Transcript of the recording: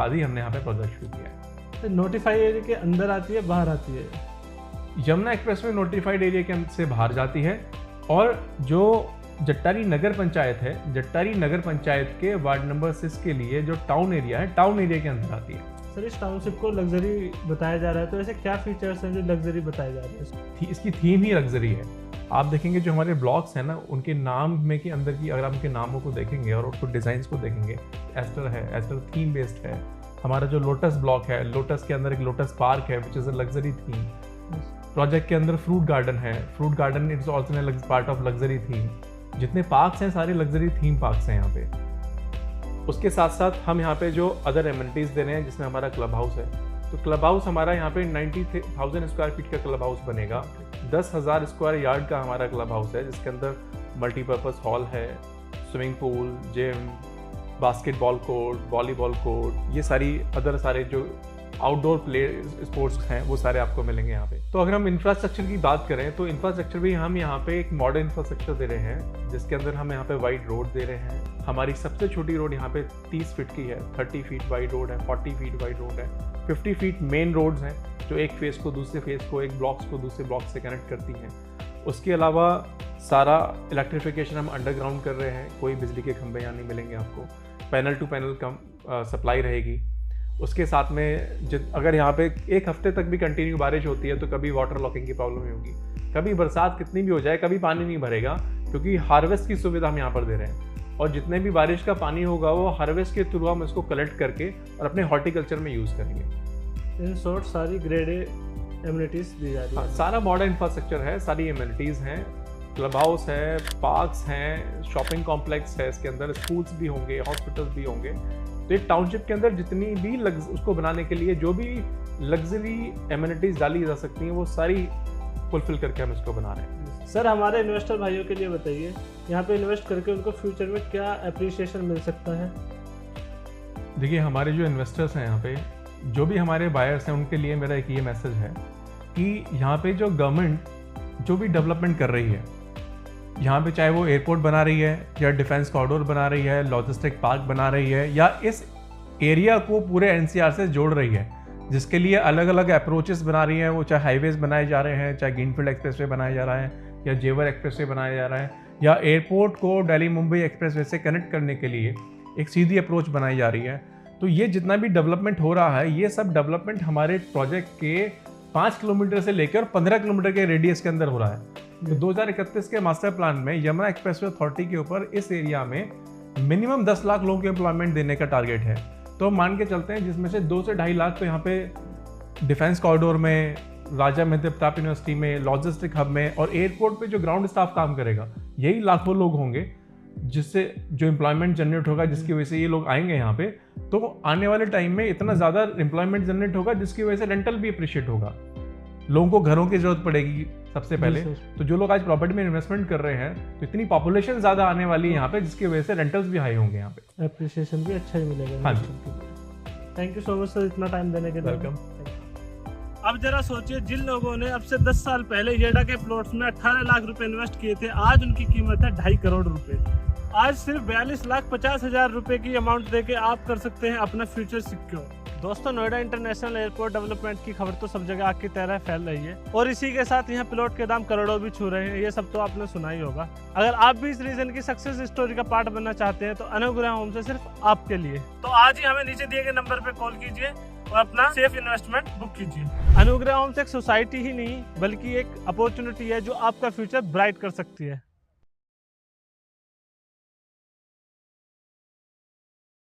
बाद ही हमने यहाँ पे प्रोजेक्ट शुरू किया है। तो नोटिफाइड एरिया के अंदर आती है, बाहर आती है? यमुना एक्सप्रेसवे नोटिफाइड एरिया के अंदर से बाहर जाती है और जो जट्टारी नगर पंचायत है, जट्टारी नगर पंचायत के वार्ड नंबर 6 के लिए जो टाउन एरिया है, टाउन एरिया के अंदर आती है। सर, इस टाउनशिप को लग्जरी बताया जा रहा है, तो ऐसे क्या फीचर्स हैं जो लग्जरी बताए जा रहे हैं? इसकी थीम ही लग्जरी है। आप देखेंगे जो हमारे ब्लॉक्स हैं ना, उनके नाम में के अंदर की अगर आप उनके नामों को देखेंगे और उसको डिज़ाइंस को देखेंगे, एस्टर है, एस्टर थीम बेस्ड है। हमारा जो लोटस ब्लॉक है, लोटस के अंदर एक लोटस पार्क है which is a luxury theme. Project के अंदर फ्रूट गार्डन है, fruit garden it's also part of luxury theme. जितने पार्क्स हैं सारे लग्जरी थीम पार्क्स हैं यहाँ पे। उसके साथ साथ हम यहाँ पे जो अदर एमिनिटीज़ दे रहे हैं, जिसमें हमारा क्लब हाउस है, तो क्लब हाउस हमारा यहाँ पे 90,000 स्क्वायर फीट का क्लब हाउस बनेगा। 10,000 स्क्वायर यार्ड का हमारा क्लब हाउस है, जिसके अंदर मल्टीपर्पज़ हॉल है, swimming pool, gym, basketball court, volleyball court, ये सारी अदर सारे जो आउटडोर प्ले स्पोर्ट्स हैं वो सारे आपको मिलेंगे यहाँ पे। तो अगर हम इंफ्रास्ट्रक्चर की बात करें तो इंफ्रास्ट्रक्चर भी हम यहाँ पे एक मॉडर्न इंफ्रास्ट्रक्चर दे रहे हैं, जिसके अंदर हम यहाँ पे वाइड रोड दे रहे हैं। हमारी सबसे छोटी रोड यहाँ पे 30 फीट की है, 30 फीट वाइड रोड है, 40 फीट वाइड रोड है, 50 फीट मेन रोड्स हैं जो एक फेस को दूसरे फेस को, एक ब्लॉक्स को दूसरे ब्लॉक से कनेक्ट करती हैं। उसके अलावा सारा इलेक्ट्रिफिकेशन हम अंडरग्राउंड कर रहे हैं, कोई बिजली के खंभे यहाँ नहीं मिलेंगे आपको, panel to panel come supply रहेगी। उसके साथ में अगर यहाँ पे एक हफ्ते तक भी कंटिन्यू बारिश होती है तो कभी वाटर लॉकिंग की प्रॉब्लम नहीं होगी, कभी बरसात कितनी भी हो जाए कभी पानी नहीं भरेगा, क्योंकि हार्वेस्ट की सुविधा हम यहाँ पर दे रहे हैं। और जितने भी बारिश का पानी होगा वो हार्वेस्ट के थ्रू हम इसको कलेक्ट करके और अपने हॉर्टिकल्चर में यूज़ करेंगे। इन शॉर्ट सारी ग्रेड ए एमिनिटीज़ दी जा रही है। सारा मॉडर्न इंफ्रास्ट्रक्चर है, सारी एमिनिटीज़ हैं, क्लब हाउस है, पार्क्स हैं, शॉपिंग कॉम्प्लेक्स है, इसके अंदर स्कूल्स भी होंगे, हॉस्पिटल्स भी होंगे। तो एक टाउनशिप के अंदर जितनी भी उसको बनाने के लिए जो भी लग्जरी एमिनिटीज़ डाली जा सकती हैं वो सारी फुलफिल करके हम इसको बना रहे हैं। सर, हमारे इन्वेस्टर भाइयों के लिए बताइए, यहाँ पे इन्वेस्ट करके उनको फ्यूचर में क्या अप्रिसिएशन मिल सकता है? देखिए, हमारे जो इन्वेस्टर्स हैं यहाँ पे, जो भी हमारे बायर्स हैं, उनके लिए मेरा एक ये मैसेज है कि यहाँ पे जो गवर्नमेंट जो भी डेवलपमेंट कर रही है, यहाँ पे चाहे वो एयरपोर्ट बना रही है या डिफेंस कॉरिडोर बना रही है, लॉजिस्टिक पार्क बना रही है, या इस एरिया को पूरे एनसीआर से जोड़ रही है, जिसके लिए अलग अलग अप्रोचेस बना रही हैं, वो चाहे हाईवेज बनाए जा रहे हैं, चाहे ग्रीनफील्ड एक्सप्रेसवे बनाया जा रहा है, या जेवर एक्सप्रेसवे बनाया जा रहा है, या एयरपोर्ट को दिल्ली मुंबई एक्सप्रेसवे से कनेक्ट करने के लिए एक सीधी अप्रोच बनाई जा रही है। तो ये जितना भी डेवलपमेंट हो रहा है, ये सब डेवलपमेंट हमारे प्रोजेक्ट के 5 किलोमीटर से लेकर 15 किलोमीटर के रेडियस के अंदर हो रहा है। तो 2031 के मास्टर प्लान में यमुना एक्सप्रेसवे अथॉरिटी के ऊपर इस एरिया में मिनिमम 10 लाख लोगों को एम्प्लॉयमेंट देने का टारगेट है। तो हम मान के चलते हैं जिसमें से 2 से 2.5 लाख तो यहाँ पे डिफेंस कॉरिडोर में, राजा महेंद्र प्रताप यूनिवर्सिटी में, लॉजिस्टिक हब में, और एयरपोर्ट पे जो ग्राउंड स्टाफ काम करेगा, यही लाखों लोग होंगे जिससे जो एम्प्लॉयमेंट जनरेट होगा, जिसकी वजह से ये लोग आएंगे यहाँ पे। तो आने वाले टाइम में इतना ज़्यादा एम्प्लॉयमेंट जनरेट होगा जिसकी वजह से रेंटल भी अप्रिशिएट होगा, लोगों को घरों की जरूरत पड़ेगी सबसे पहले। तो जो लोग आज प्रॉपर्टी में इन्वेस्टमेंट कर रहे हैं, तो इतनी पॉपुलेशन ज़्यादा आने वाली है यहाँ पे, जिसकी वजह से रेंटल्स भी हाई होंगे यहाँ पे, एप्रिसिएशन भी अच्छा ही मिलेगा। हाँ जी। Thank you so much sir, इतना टाइम देने के लिए। वेलकम। अब जरा सोचिए, जिन लोगों ने अब से 10 साल पहले येडा के प्लॉट्स में 18 लाख रुपए इन्वेस्ट किए थे, आज उनकी कीमत है 2.5 करोड़ रुपए। आज सिर्फ 42,50,000 रुपए की अमाउंट देके आप कर सकते हैं अपना फ्यूचर सिक्योर। दोस्तों, नोएडा इंटरनेशनल एयरपोर्ट डेवलपमेंट की खबर तो सब जगह आग की तरह फैल रही है, और इसी के साथ यहाँ प्लॉट के दाम करोड़ों भी छू रहे हैं। ये सब तो आपने सुना ही होगा। अगर आप भी इस रीजन की सक्सेस स्टोरी का पार्ट बनना चाहते हैं तो अनुग्रह होम से सिर्फ आपके लिए। तो आज ही हमें नीचे दिए गए नंबर पे कॉल कीजिए और अपना सेफ इन्वेस्टमेंट बुक कीजिए। अनुग्रह होम्स एक सोसाइटी ही नहीं बल्कि एक अपॉर्चुनिटी है जो आपका फ्यूचर ब्राइट कर सकती है।